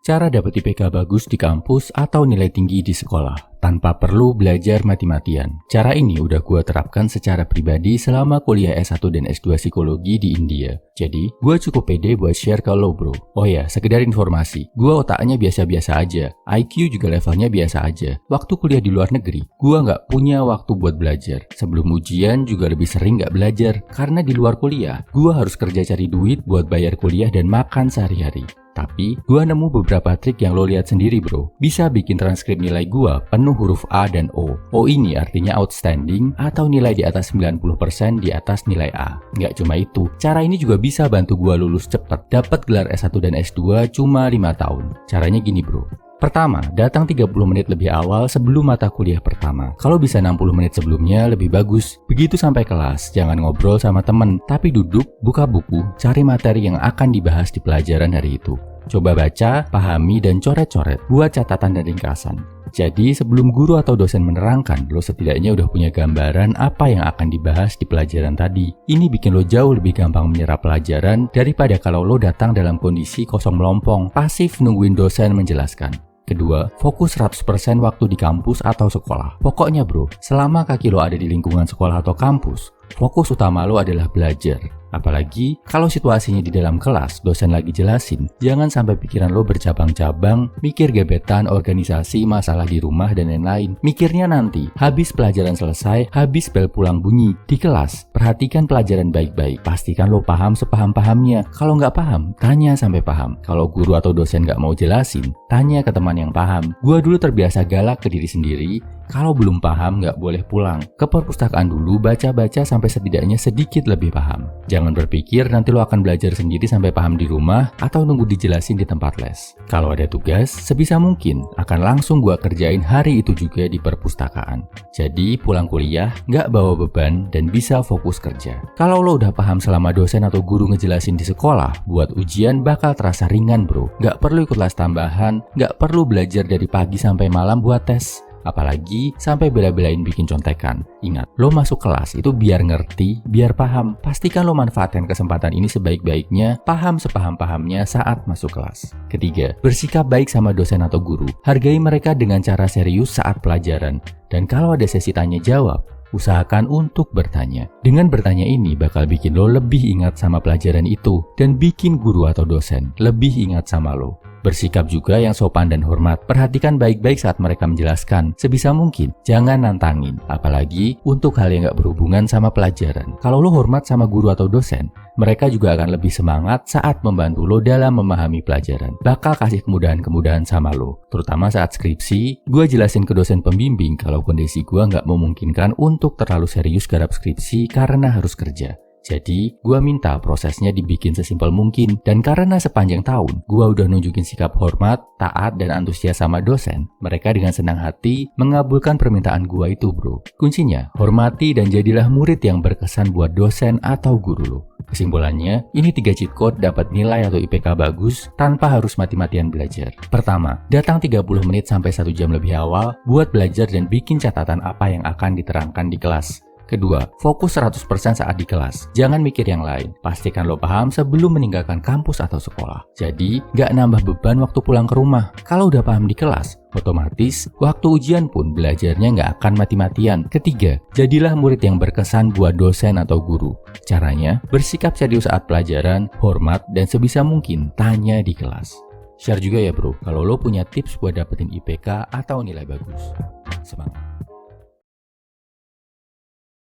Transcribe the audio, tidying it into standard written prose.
Cara dapet IPK bagus di kampus atau nilai tinggi di sekolah tanpa perlu belajar mati-matian. Cara ini udah gue terapkan secara pribadi selama kuliah S1 dan S2 psikologi di India. Jadi, gue cukup pede buat share ke lo bro. Oh ya, sekedar informasi, gue otaknya biasa-biasa aja. IQ juga levelnya biasa aja. Waktu kuliah di luar negeri, gue nggak punya waktu buat belajar. Sebelum ujian juga lebih sering nggak belajar. Karena di luar kuliah, gue harus kerja cari duit buat bayar kuliah dan makan sehari-hari. Tapi, gua nemu beberapa trik yang lo lihat sendiri bro. Bisa bikin transkrip nilai gua penuh huruf A dan O. O ini artinya outstanding atau nilai di atas 90% di atas nilai A. Nggak cuma itu, cara ini juga bisa bantu gua lulus cepet. Dapat gelar S1 dan S2 cuma 5 tahun. Caranya gini bro. Pertama, datang 30 menit lebih awal sebelum mata kuliah pertama. Kalau bisa 60 menit sebelumnya lebih bagus. Begitu sampai kelas, jangan ngobrol sama temen, tapi duduk, buka buku, cari materi yang akan dibahas di pelajaran hari itu. Coba baca, pahami, dan coret-coret. Buat catatan dan ringkasan. Jadi sebelum guru atau dosen menerangkan, lo setidaknya udah punya gambaran apa yang akan dibahas di pelajaran tadi. Ini bikin lo jauh lebih gampang menyerap pelajaran daripada kalau lo datang dalam kondisi kosong melompong, pasif nungguin dosen menjelaskan. Kedua, fokus 100% waktu di kampus atau sekolah. Pokoknya bro, selama kaki lo ada di lingkungan sekolah atau kampus, fokus utama lo adalah belajar. Apalagi kalau situasinya di dalam kelas, dosen lagi jelasin, jangan sampai pikiran lo bercabang-cabang, mikir gebetan, organisasi, masalah di rumah, dan lain-lain. Mikirnya nanti, habis pelajaran selesai, habis bel pulang bunyi. Di kelas, perhatikan pelajaran baik-baik. Pastikan lo paham sepaham-pahamnya. Kalau nggak paham, tanya sampai paham. Kalau guru atau dosen nggak mau jelasin, tanya ke teman yang paham. Gua dulu terbiasa galak ke diri sendiri. Kalau belum paham, nggak boleh pulang. Ke perpustakaan dulu, baca-baca sampai setidaknya sedikit lebih paham. Jangan berpikir nanti lo akan belajar sendiri sampai paham di rumah atau nunggu dijelasin di tempat les. Kalau ada tugas, sebisa mungkin akan langsung gua kerjain hari itu juga di perpustakaan. Jadi pulang kuliah, nggak bawa beban dan bisa fokus kerja. Kalau lo udah paham selama dosen atau guru ngejelasin di sekolah, buat ujian bakal terasa ringan bro. Nggak perlu ikut les tambahan, nggak perlu belajar dari pagi sampai malam buat tes. Apalagi sampai bela-belain bikin contekan. Ingat, lo masuk kelas itu biar ngerti, biar paham. Pastikan lo manfaatkan kesempatan ini sebaik-baiknya, paham sepaham-pahamnya saat masuk kelas. Ketiga, bersikap baik sama dosen atau guru. Hargai mereka dengan cara serius saat pelajaran. Dan kalau ada sesi tanya jawab, usahakan untuk bertanya. Dengan bertanya ini bakal bikin lo lebih ingat sama pelajaran itu dan bikin guru atau dosen lebih ingat sama lo. Bersikap juga yang sopan dan hormat. Perhatikan baik-baik saat mereka menjelaskan. Sebisa mungkin, jangan nantangin. Apalagi untuk hal yang gak berhubungan sama pelajaran. Kalau lo hormat sama guru atau dosen, mereka juga akan lebih semangat saat membantu lo dalam memahami pelajaran. Bakal kasih kemudahan-kemudahan sama lo. Terutama saat skripsi, gue jelasin ke dosen pembimbing kalau kondisi gue gak memungkinkan untuk terlalu serius garap skripsi karena harus kerja. Jadi, gue minta prosesnya dibikin sesimpel mungkin. Dan karena sepanjang tahun, gue udah nunjukin sikap hormat, taat, dan antusias sama dosen, mereka dengan senang hati mengabulkan permintaan gue itu bro. Kuncinya, hormati dan jadilah murid yang berkesan buat dosen atau guru lo. Kesimpulannya, ini 3 cheat code dapat nilai atau IPK bagus tanpa harus mati-matian belajar. Pertama, datang 30 menit sampai 1 jam lebih awal buat belajar dan bikin catatan apa yang akan diterangkan di kelas. Kedua, fokus 100% saat di kelas. Jangan mikir yang lain. Pastikan lo paham sebelum meninggalkan kampus atau sekolah. Jadi, gak nambah beban waktu pulang ke rumah. Kalau udah paham di kelas, otomatis waktu ujian pun belajarnya gak akan mati-matian. Ketiga, jadilah murid yang berkesan buat dosen atau guru. Caranya, bersikap serius saat pelajaran, hormat, dan sebisa mungkin tanya di kelas. Share juga ya bro, kalau lo punya tips buat dapetin IPK atau nilai bagus. Semangat!